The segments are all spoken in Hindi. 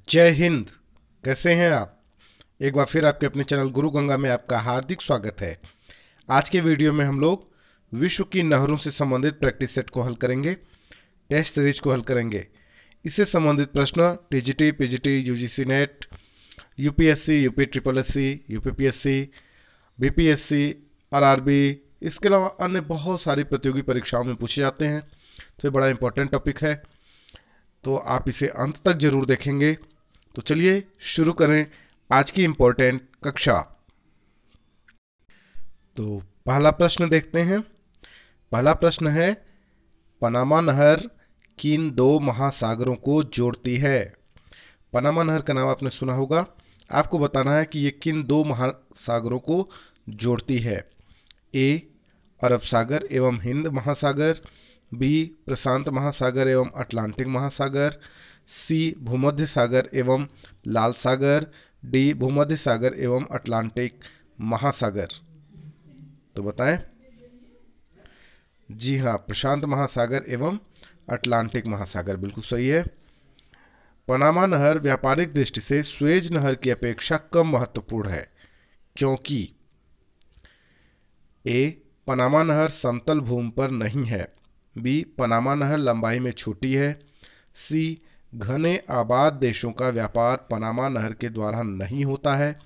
जय हिंद। कैसे हैं आप? एक बार फिर आपके अपने चैनल गुरु गंगा में आपका हार्दिक स्वागत है। आज के वीडियो में हम लोग विश्व की नहरों से संबंधित प्रैक्टिस सेट को हल करेंगे, टेस्ट सीरीज को हल करेंगे। इससे संबंधित प्रश्न TGT, PGT, UGC net, UPSC, UP triple SC, UPPSC, BPSC, RRB, इसके अलावा अन्य बहुत सारी प्रतियोगी परीक्षाओं में पूछे जाते हैं। तो ये बड़ा इंपॉर्टेंट टॉपिक है, तो आप इसे अंत तक जरूर देखेंगे। तो चलिए शुरू करें आज की इंपॉर्टेंट कक्षा। तो पहला प्रश्न देखते हैं। पहला प्रश्न है, पनामा नहर किन दो महासागरों को जोड़ती है? पनामा नहर का नाम आपने सुना होगा। आपको बताना है कि ये किन दो महासागरों को जोड़ती है। ए अरब सागर एवं हिंद महासागर, बी प्रशांत महासागर एवं अटलांटिक महासागर, सी भूमध्य सागर एवं लाल सागर, डी भूमध्य सागर एवं अटलांटिक महासागर। तो बताएं। जी हाँ, प्रशांत महासागर एवं अटलांटिक महासागर बिल्कुल सही है। पनामा नहर व्यापारिक दृष्टि से सुएज नहर की अपेक्षा कम महत्वपूर्ण है क्योंकि ए पनामा नहर समतल भूमि पर नहीं है, बी पनामा नहर लंबाई में छोटी है, सी घने आबाद देशों का व्यापार पनामा नहर के द्वारा नहीं होता है,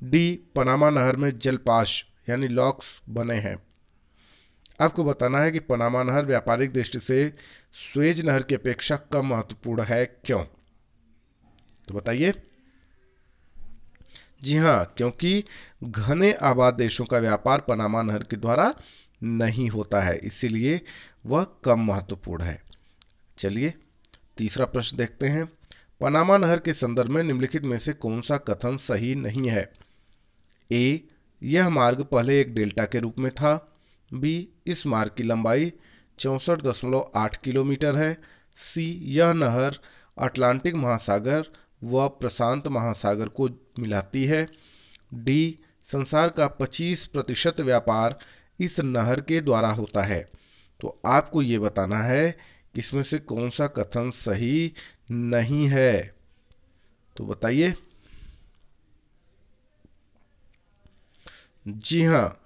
डी पनामा नहर में जलपाश यानी लॉक्स बने हैं। आपको बताना है कि पनामा नहर व्यापारिक दृष्टि से सुएज नहर की अपेक्षा कम महत्वपूर्ण है क्यों। तो बताइए। जी हाँ, क्योंकि घने आबाद देशों का व्यापार पनामा नहर के द्वारा नहीं होता है, इसीलिए वह कम महत्वपूर्ण है। चलिए तीसरा प्रश्न देखते हैं। पनामा नहर के संदर्भ में निम्नलिखित में से कौन सा कथन सही नहीं है? ए यह मार्ग पहले एक डेल्टा के रूप में था, बी इस मार्ग की लंबाई 64.8 किलोमीटर है, सी यह नहर अटलांटिक महासागर व प्रशांत महासागर को मिलाती है, डी संसार का 25% व्यापार इस नहर के द्वारा होता है। तो आपको ये बताना है कि इसमें से कौन सा कथन सही नहीं है। तो बताइए। जी हाँ,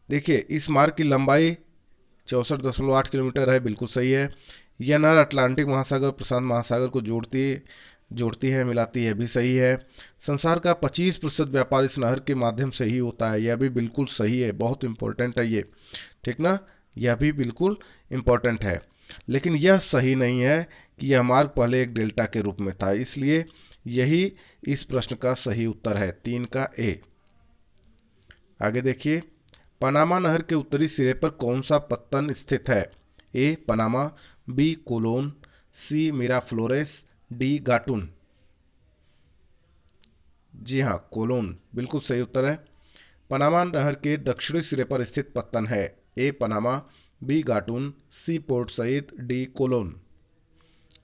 देखिए इस मार्ग की लंबाई 64.8 किलोमीटर है, बिल्कुल सही है। यह नहर अटलांटिक महासागर प्रशांत महासागर को जोड़ती है, मिलाती है, भी सही है। संसार का 25% व्यापार इस नहर के माध्यम से ही होता है, यह भी बिल्कुल सही है, बहुत इंपॉर्टेंट है ये, ठीक ना। यह भी बिल्कुल इंपॉर्टेंट है। लेकिन यह सही नहीं है कि यह मार्ग पहले एक डेल्टा के रूप में था, इसलिए यही इस प्रश्न का सही उत्तर है, 3 का ए। आगे देखिए। पनामा नहर के उत्तरी सिरे पर कौन सा पत्तन स्थित है? ए पनामा, बी कोलोन, सी मिराफ्लोरेस, डी गाटुन। जी हाँ, कोलोन बिल्कुल सही उत्तर है। पनामा नहर के दक्षिणी सिरे पर स्थित पत्तन है। ए पनामा, बी गाटुन, सी पोर्ट सईद, डी कोलोन।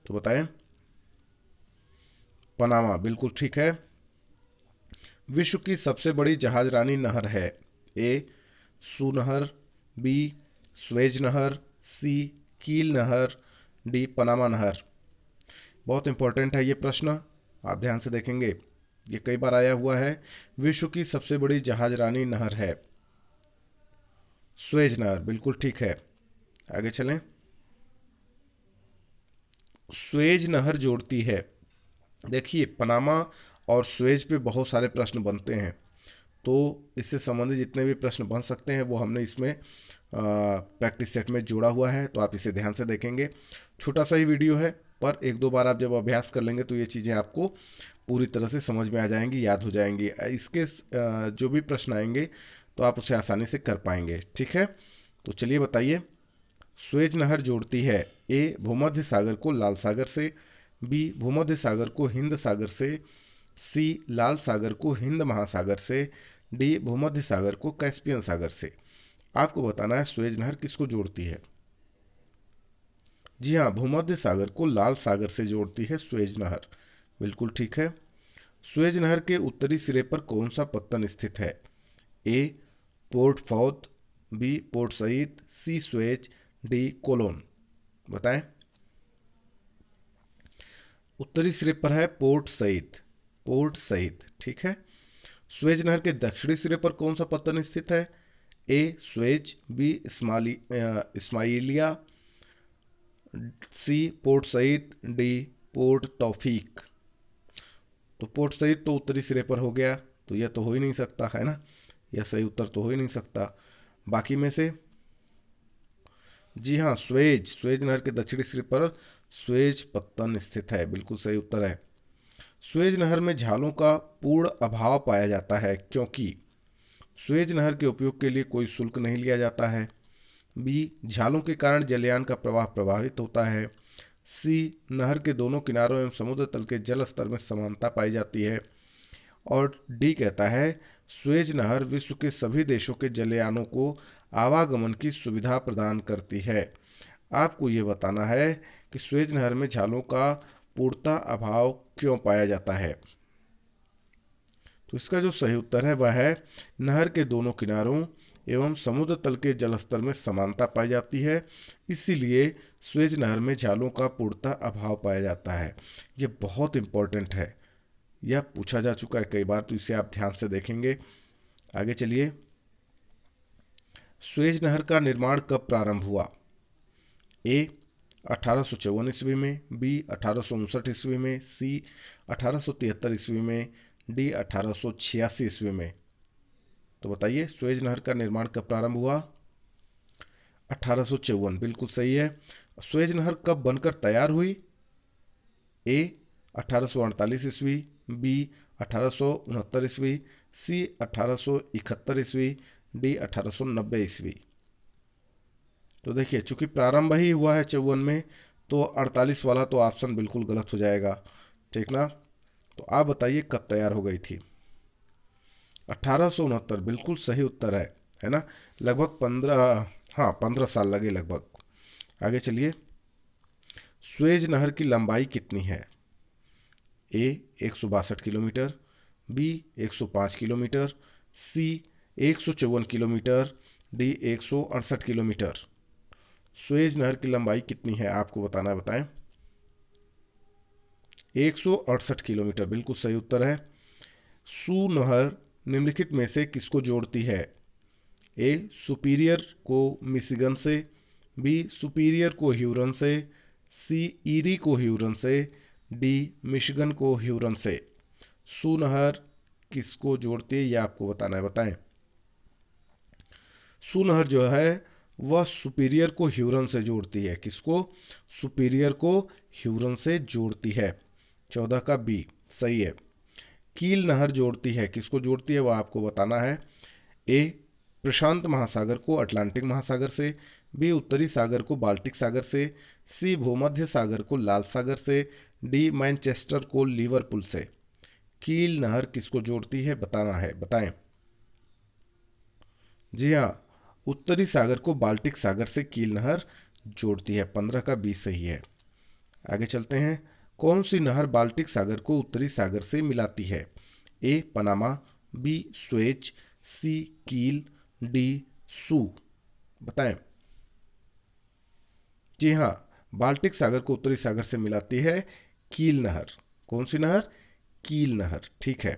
तो बताएं। पनामा बिल्कुल ठीक है। विश्व की सबसे बड़ी जहाजरानी नहर है। ए सू नहर, बी स्वेज नहर, सी कील नहर, डी पनामा नहर। बहुत इंपॉर्टेंट है ये प्रश्न, आप ध्यान से देखेंगे, ये कई बार आया हुआ है। विश्व की सबसे बड़ी जहाजरानी नहर है स्वेज नहर, बिल्कुल ठीक है। आगे चलें। स्वेज नहर जोड़ती है, देखिए पनामा और स्वेज पे बहुत सारे प्रश्न बनते हैं, तो इससे संबंधित जितने भी प्रश्न बन सकते हैं वो हमने इसमें प्रैक्टिस सेट में जोड़ा हुआ है, तो आप इसे ध्यान से देखेंगे। छोटा सा ही वीडियो है, पर एक दो बार आप जब अभ्यास कर लेंगे तो ये चीज़ें आपको पूरी तरह से समझ में आ जाएंगी, याद हो जाएंगी। इसके जो भी प्रश्न आएंगे तो आप उसे आसानी से कर पाएंगे, ठीक है। तो चलिए बताइए। स्वेज नहर जोड़ती है, ए भूमध्य सागर को लाल सागर से, बी भूमध्य सागर को हिंद सागर से, सी लाल सागर को हिंद महासागर से, डी भूमध्य सागर को कैस्पियन सागर से। आपको बताना है स्वेज नहर किसको जोड़ती है। जी हाँ, भूमध्य सागर को लाल सागर से जोड़ती है स्वेज नहर, बिल्कुल ठीक है। स्वेज नहर के उत्तरी सिरे पर कौन सा पत्तन स्थित है? ए पोर्ट फौद, बी पोर्ट सईद, सी स्वेज, डी कोलोन। बताएं। उत्तरी सिरे पर है पोर्ट सईद, पोर्ट सईद, ठीक है। स्वेज नहर के दक्षिणी सिरे पर कौन सा पत्तन स्थित है? ए स्वेज, बी इस्माइलिया, सी पोर्ट सईद, डी पोर्ट तौफीक। तो पोर्ट सईद तो उत्तरी सिरे पर हो गया, तो यह तो हो ही नहीं सकता है ना, यह सही उत्तर तो हो ही नहीं सकता। बाकी में से जी हाँ, स्वेज, स्वेज नहर के दक्षिणी सिरे पर स्वेज पत्तन स्थित है, बिल्कुल सही उत्तर है। स्वेज नहर में झालों का पूर्ण अभाव पाया जाता है क्योंकि स्वेज नहर के उपयोग के लिए कोई शुल्क नहीं लिया जाता है। बी झालों के कारण जलयान का प्रवाह प्रभावित होता है। सी नहर के दोनों किनारों एवं समुद्र तल के जल स्तर में समानता पाई जाती है। और डी कहता है स्वेज नहर विश्व के सभी देशों के जलयानों को आवागमन की सुविधा प्रदान करती है। आपको ये बताना है कि स्वेज नहर में झालों का पूर्णतः अभाव क्यों पाया जाता है। तो इसका जो सही उत्तर है वह है नहर के दोनों किनारों एवं समुद्र तल के जलस्तर में समानता पाई जाती है, इसीलिए स्वेज नहर में झालों का पूर्णतः अभाव पाया जाता है। ये बहुत इंपॉर्टेंट है, यह पूछा जा चुका है कई बार, तो इसे आप ध्यान से देखेंगे। आगे चलिए, स्वेज नहर का निर्माण कब प्रारंभ हुआ? ए 1854 ईस्वी में, बी 1859 ईस्वी में, सी 1873 ईस्वी में, डी 1886 ईस्वी में। तो बताइए स्वेज नहर का निर्माण कब प्रारंभ हुआ? 1854, बिल्कुल सही है। स्वेज नहर कब बनकर तैयार हुई? ए 1848 ईस्वी, बी 1869 ईस्वी, सी 1871 ईस्वी, डी 1890 ईस्वी। तो देखिए चूंकि प्रारंभ ही हुआ है 54 में, तो 48 वाला तो ऑप्शन बिल्कुल गलत हो जाएगा, ठीक ना। तो आप बताइए कब तैयार हो गई थी? 1869, बिल्कुल सही उत्तर है ना। लगभग 15 साल लगे लगभग। आगे चलिए, स्वेज नहर की लंबाई कितनी है? ए 162 किलोमीटर, बी 105 किलोमीटर, सी 154 किलोमीटर, डी 168 किलोमीटर। स्वेज नहर की लंबाई कितनी है आपको बताना है, बताएं। 168 किलोमीटर, बिल्कुल सही उत्तर है। सू नहर निम्नलिखित में से किसको जोड़ती है? ए सुपीरियर को मिशिगन से, बी सुपीरियर को ह्यूरन से, सी ईरी को ह्यूरन से, डी मिशिगन को ह्यूरन से। सू नहर किसको जोड़ती है ये आपको बताना है, बताएं। सू नहर जो है वह सुपीरियर को ह्यूरन से जोड़ती है। किसको? सुपीरियर को ह्यूरन से जोड़ती है। 14 का बी सही है। कील नहर जोड़ती है, किसको जोड़ती है वह आपको बताना है। ए प्रशांत महासागर को अटलांटिक महासागर से, बी उत्तरी सागर को बाल्टिक सागर से, सी भूमध्य सागर को लाल सागर से, डी मैनचेस्टर को लिवरपूल से। कील नहर किसको जोड़ती है बताना है, बताएं। जी हाँ, उत्तरी सागर को बाल्टिक सागर से कील नहर जोड़ती है। 15 का बी सही है। आगे चलते हैं, कौन सी नहर बाल्टिक सागर को उत्तरी सागर से मिलाती है? ए पनामा, बी स्वेज, सी कील, डी सू। बताएं। जी हाँ, बाल्टिक सागर को उत्तरी सागर से मिलाती है कील नहर। कौन सी नहर? कील नहर, ठीक है।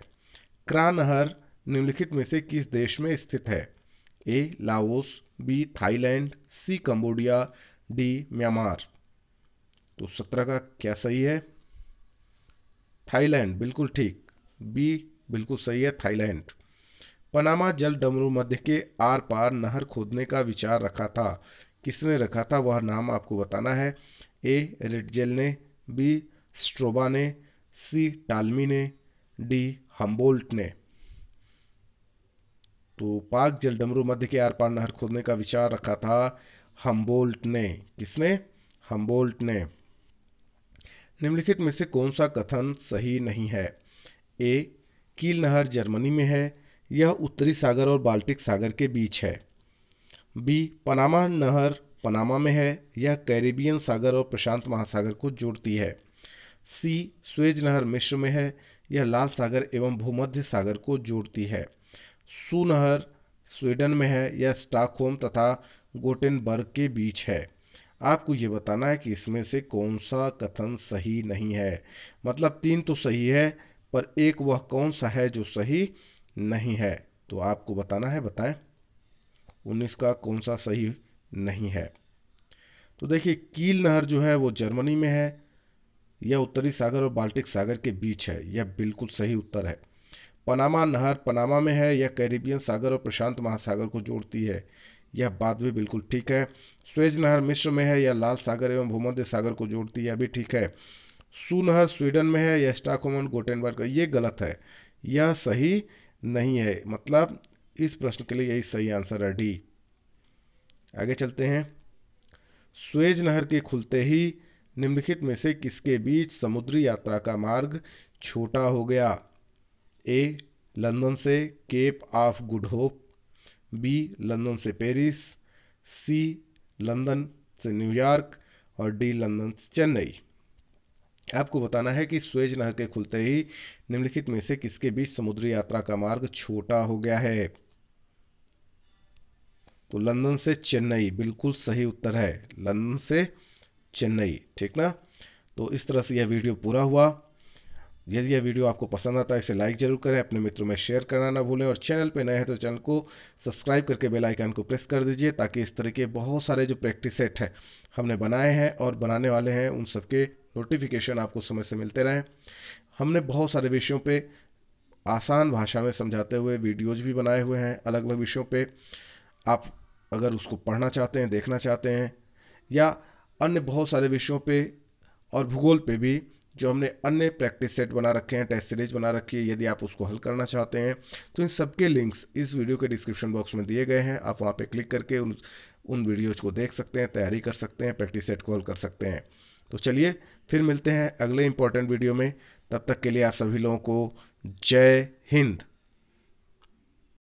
क्रा नहर निम्नलिखित में से किस देश में स्थित है? ए लाओस, बी थाईलैंड, सी कंबोडिया, डी म्यांमार। तो 17 का क्या सही है? थाईलैंड, बिल्कुल ठीक। बी बिल्कुल सही है, थाईलैंड। पनामा जल डमरू मध्य के आर पार नहर खोदने का विचार रखा था, किसने रखा था वह नाम आपको बताना है। ए रिटजेल ने, बी स्ट्रोबा ने, सी टालमी ने, डी हम्बोल्ट ने। तो पाक जल डमरू मध्य के आर पार नहर खोदने का विचार रखा था हम्बोल्ट ने। किसने? हम्बोल्ट ने। निम्नलिखित में से कौन सा कथन सही नहीं है? ए कील नहर जर्मनी में है, यह उत्तरी सागर और बाल्टिक सागर के बीच है। बी पनामा नहर पनामा में है, यह कैरिबियन सागर और प्रशांत महासागर को जोड़ती है। सी स्वेज नहर मिस्र में है, यह लाल सागर एवं भूमध्य सागर को जोड़ती है। सू नहर स्वीडन में है, यह स्टॉकहोम तथा गोटेनबर्ग के बीच है। आपको ये बताना है कि इसमें से कौन सा कथन सही नहीं है। मतलब 3 तो सही है, पर एक वह कौन सा है जो सही नहीं है। तो आपको बताना है, बताएं 19 का कौन सा सही नहीं है। तो देखिए, कील नहर जो है वो जर्मनी में है, यह उत्तरी सागर और बाल्टिक सागर के बीच है, यह बिल्कुल सही उत्तर है। पनामा नहर पनामा में है, यह कैरिबियन सागर और प्रशांत महासागर को जोड़ती है, यह बात भी बिल्कुल ठीक है। स्वेज नहर मिस्र में है, यह लाल सागर एवं भूमध्य सागर को जोड़ती है, यह भी ठीक है। सू नहर स्वीडन में है, यह स्टॉकहोम गोटेनबर्ग का, ये गलत है, यह सही नहीं है। मतलब इस प्रश्न के लिए यही सही आंसर है, डी। आगे चलते हैं। स्वेज नहर के खुलते ही निम्नलिखित में से किसके बीच समुद्री यात्रा का मार्ग छोटा हो गया? ए लंदन से Cape of Good Hope, B London से पेरिस, सी लंदन से न्यूयॉर्क और डी लंदन से चेन्नई। आपको बताना है कि स्वेज नहर के खुलते ही निम्नलिखित में से किसके बीच समुद्री यात्रा का मार्ग छोटा हो गया है? तो लंदन से चेन्नई बिल्कुल सही उत्तर है, लंदन से चेन्नई, ठीक ना। तो इस तरह से यह वीडियो पूरा हुआ। यदि यह वीडियो आपको पसंद आता है इसे लाइक जरूर करें, अपने मित्रों में शेयर करना ना भूलें, और चैनल पे नए हैं तो चैनल को सब्सक्राइब करके बेल आइकन को प्रेस कर दीजिए, ताकि इस तरह के बहुत सारे जो प्रैक्टिस सेट हैं हमने बनाए हैं और बनाने वाले हैं, उन सबके नोटिफिकेशन आपको समय से मिलते रहें। हमने बहुत सारे विषयों पे आसान भाषा में समझाते हुए वीडियोज भी बनाए हुए हैं अलग अलग विषयों पे। आप अगर उसको पढ़ना चाहते हैं, देखना चाहते हैं, या अन्य बहुत सारे विषयों पे और भूगोल पे भी जो हमने अन्य प्रैक्टिस सेट बना रखे हैं, टेस्ट सीरीज बना रखी है, यदि आप उसको हल करना चाहते हैं तो इन सबके लिंक्स इस वीडियो के डिस्क्रिप्शन बॉक्स में दिए गए हैं। आप वहाँ पे क्लिक करके उन वीडियोज को देख सकते हैं, तैयारी कर सकते हैं, प्रैक्टिस सेट को हल कर सकते हैं। तो चलिए फिर मिलते हैं अगले इंपॉर्टेंट वीडियो में। तब तक के लिए आप सभी लोगों को जय हिंद।